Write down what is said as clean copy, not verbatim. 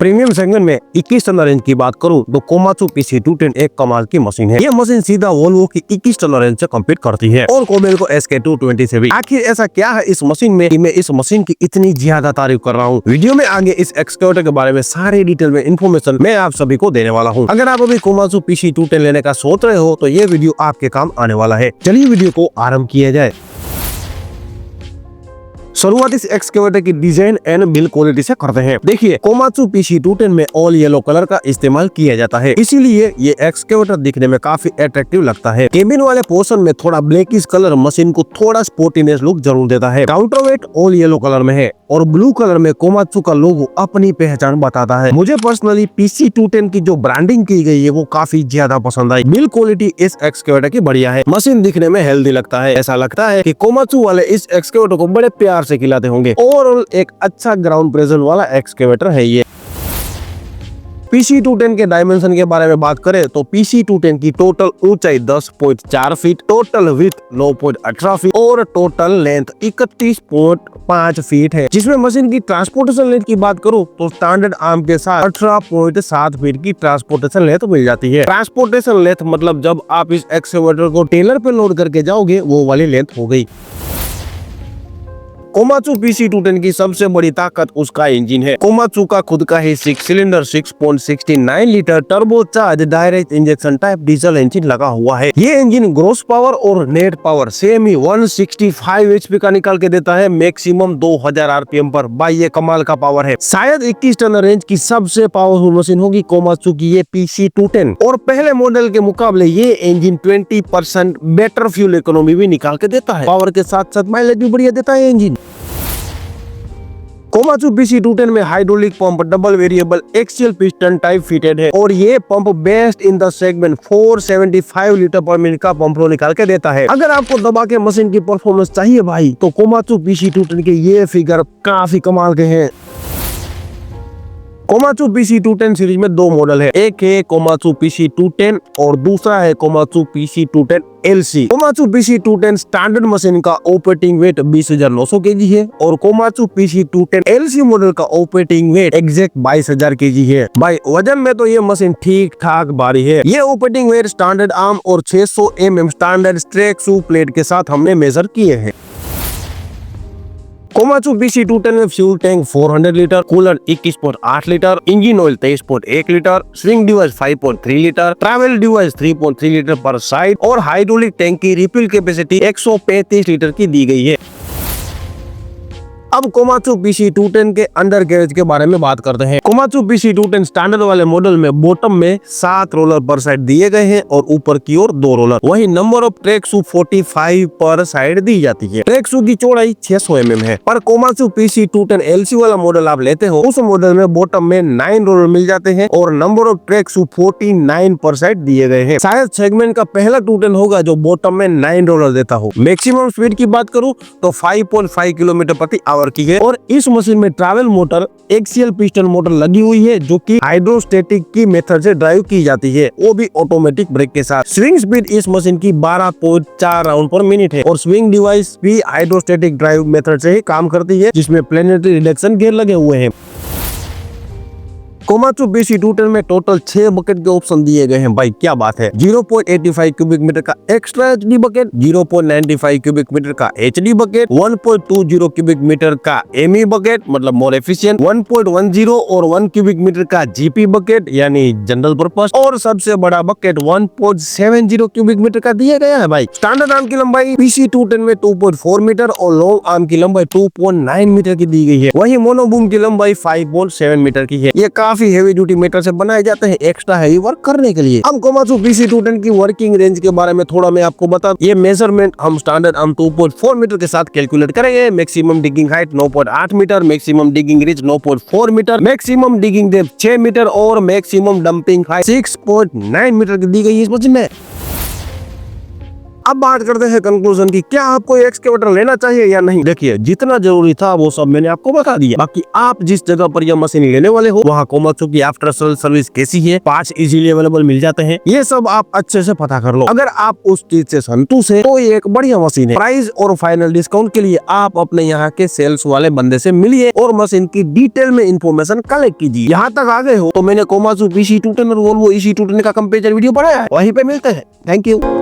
Premium segment में 21 ton range की बात करूं तो कोमात्सु PC210 एक कमाल की मशीन है। ये मशीन सीधा वोल्वो की 21 टन रेंज से कम्पीट करती है और कोबेल्को SK220 से भी। आखिर ऐसा क्या है इस मशीन में कि मैं इस मशीन की इतनी ज्यादा तारीफ कर रहा हूँ। वीडियो में आगे इस एक्सकेवेटर के बारे में सारी डिटेल में इन्फॉर्मेशन मैं आप सभी को देने वाला हूँ। अगर आप अभी कोमात्सु PC210 लेने का सोच रहे हो तो ये वीडियो आपके काम आने वाला है। चलिए वीडियो को आरंभ किया जाए। शुरुआत इस एक्सकेवेटर की डिजाइन एंड बिल्ड क्वालिटी से करते हैं। देखिए कोमात्सु PC210 में ऑल येलो कलर का इस्तेमाल किया जाता है, इसीलिए ये एक्सकेवेटर दिखने में काफी अट्रैक्टिव लगता है। केबिन वाले पोर्शन में थोड़ा ब्लैकिश कलर मशीन को थोड़ा स्पोर्टीनेस लुक जरूर देता है। Counter wait all yellow colour में है और ब्लू कलर में कोमात्सु का लोगो अपनी पहचान बताता है। मुझे पर्सनली PC210 की जो ब्रांडिंग की गई है वो काफी ज्यादा पसंद आई। बिल्ड क्वालिटी इस एक्सकेवेटर की बढ़िया है। मशीन दिखने में हेल्दी लगता है। ऐसा लगता है कि कोमात्सु वाले इस एक्सकेवेटर को बड़े प्यार से खिलाते होंगे। ओवरऑल एक अच्छा ग्राउंड प्रेजेंस वाला एक्सकेवेटर है ये। PC210 के डायमेंशन के बारे में बात करें तो PC210 की टोटल ऊंचाई 10.4 फीट, टोटल विड्थ 9.18 फीट और टोटल लेंथ 31.5 फीट है। जिसमें मशीन की ट्रांसपोर्टेशन लेंथ की बात करूं तो स्टैंडर्ड आर्म के साथ 18.7 फीट की ट्रांसपोर्टेशन लेंथ मिल जाती है। ट्रांसपोर्टेशन लेंथ मतलब जब आप इस एक्सकेवेटर को टेलर पे लोड करके जाओगे वो वाली लेंथ हो गई। कोमात्सु PC210 की सबसे बड़ी ताकत उसका इंजन है। कोमात्सु का खुद का ही 6 cylinder 6.69 litre turbo charge direct injection type diesel engine लगा हुआ है। ये इंजन ग्रॉस पावर और नेट पावर सेम ही 165 HP का निकाल के देता है मैक्सिमम 2000 RPM पर। भाई ये कमाल का पावर है। शायद 21 टन रेंज की सबसे पावरफुल मशीन होगी कोमात्सु की ये PC210 और पहले मॉडल के मुकाबले ये इंजन 20% बेटर फ्यूल इकोनॉमी भी निकाल के देता है। पावर के साथ साथ माइलेज भी बढ़िया देता है इंजन। कोमात्सु PC210 में hydraulic pump double variable axial piston type fitted है और ये pump best in the segment 475 litre पर मिनट का पंप फ्लो निकाल के देता है। अगर आपको दबा के मशीन की परफॉर्मेंस चाहिए भाई तो कोमात्सु PC210 के ये फिगर काफी कमाल के हैं। कोमात्सु PC210 सीरीज में दो मॉडल है। एक है कोमात्सु PC210 और दूसरा है Komatsu PC210 LC। Komatsu PC210 standard machine का ऑपरेटिंग वेट 20,900 kg है और कोमात्सु PC210 LC मॉडल का ऑपरेटिंग वेट एग्जैक्ट 22,000 kg है। भाई वजन में तो ये मशीन ठीक ठाक भारी है। ये ऑपरेटिंग वेट स्टैंडर्ड आर्म और 600 mm स्टैंडर्ड स्ट्रेक शू प्लेट के साथ हमने मेजर किए हैं। कोमात्सु PC210 में fuel tank 400 litre, cooler 21.8 litre, engine oil 23.1 litre, swing device 5.3 litre, travel device 3.3 litre पर साइड और हाइड्रोलिक टैंक की रिफिल कैपेसिटी 135 लीटर की दी गई है। अब कोमात्सु PC210 के अंडर कैरेज के बारे में बात करते हैं। कोमात्सु PC210 स्टैंडर्ड वाले मॉडल में बॉटम में 7 रोलर पर साइड दिए गए हैं और ऊपर की ओर 2 रोलर। वहीं नंबर ऑफ ट्रैक शू 45 पर साइड दी जाती है। ट्रैक शू की चौड़ाई 600 mm है। पर कोमात्सु PC210 LC वाला मॉडल आप लेते हो उस मॉडल में बॉटम में 9 रोलर मिल जाते हैं और नंबर ऑफ ट्रैक शू 49 पर साइड दिए गए हैं। शायद सेगमेंट का पहला 210 होगा जो बॉटम में 9 रोलर देता हो। मैक्सिमम स्पीड की बात करूँ तो 5.5 किलोमीटर प्रति आवर की है और इस मशीन में travel motor axial piston motor लगी हुई है जो कि हाइड्रोस्टेटिक की मेथड से ड्राइव की जाती है, वो भी ऑटोमेटिक ब्रेक के साथ। स्विंग स्पीड इस मशीन की 12.4 राउंड पर मिनट है और स्विंग डिवाइस भी हाइड्रोस्टेटिक ड्राइव मेथड से ही काम करती है जिसमें प्लेनेटरी रिडक्शन गियर लगे हुए हैं। कोमात्सु PC210 में टोटल 6 बकेट के ऑप्शन दिए गए हैं। भाई क्या बात है। 0.85 क्यूबिक मीटर का extra HD bucket, 0.95 cubic metre का HD बकेट, 1.20 क्यूबिक मीटर का ME बकेट मतलब मोर एफिशिएंट, 1.10 और 1 क्यूबिक मीटर का GP बकेट यानी जनरल पर्पस और सबसे बड़ा बकेट 1.70 क्यूबिक मीटर का दिया गया है। भाई स्टैंडर्ड आर्म की लंबाई PC210 में 2.4 मीटर और लॉन्ग आर्म की लंबाई 2.9 मीटर की दी गई है। वही मोनोबूम की लंबाई 5.7 मीटर की है। ये काफी हेवी ड्यूटी मेटल से बनाए जाते हैं एक्स्ट्रा हेवी वर्क करने के लिए। अब कोमात्सु PC210 की वर्किंग रेंज के बारे में थोड़ा मैं आपको बता। ये मेजरमेंट हम स्टैंडर्ड आर्म 2.4 मीटर के साथ कैलकुलेट करेंगे। Maximum digging height 9.8 metre, maximum digging reach 9.4 metre, maximum digging depth 6 metre और मैक्सिमम डंपिंग हाइट 6.9 मीटर की दी गई है इस मशीन में। अब बात करते हैं कंक्लूजन की, क्या आपको एक्सकेवेटर लेना चाहिए या नहीं। देखिए जितना जरूरी था वो सब मैंने आपको बता दिया। बाकी आप जिस जगह पर यह मशीन लेने वाले हो वहाँ कोमात्सु की आफ्टर सेल सर्विस कैसी है, पार्ट्स इजीली अवेलेबल मिल जाते हैं, ये सब आप अच्छे से पता कर लो। अगर आप उस चीज से संतुष्ट है तो ये एक बढ़िया मशीन है। प्राइस और फाइनल डिस्काउंट के लिए आप अपने यहाँ के सेल्स वाले बंदे से मिलिए और मशीन की डिटेल में इंफॉर्मेशन कलेक्ट कीजिए। यहाँ तक आ गए हो तो मैंने कोमात्सु PC210 और वोल्वो EC210 का कंपेरिजन वीडियो बनाया है, वहीं पे मिलते हैं। Thank you.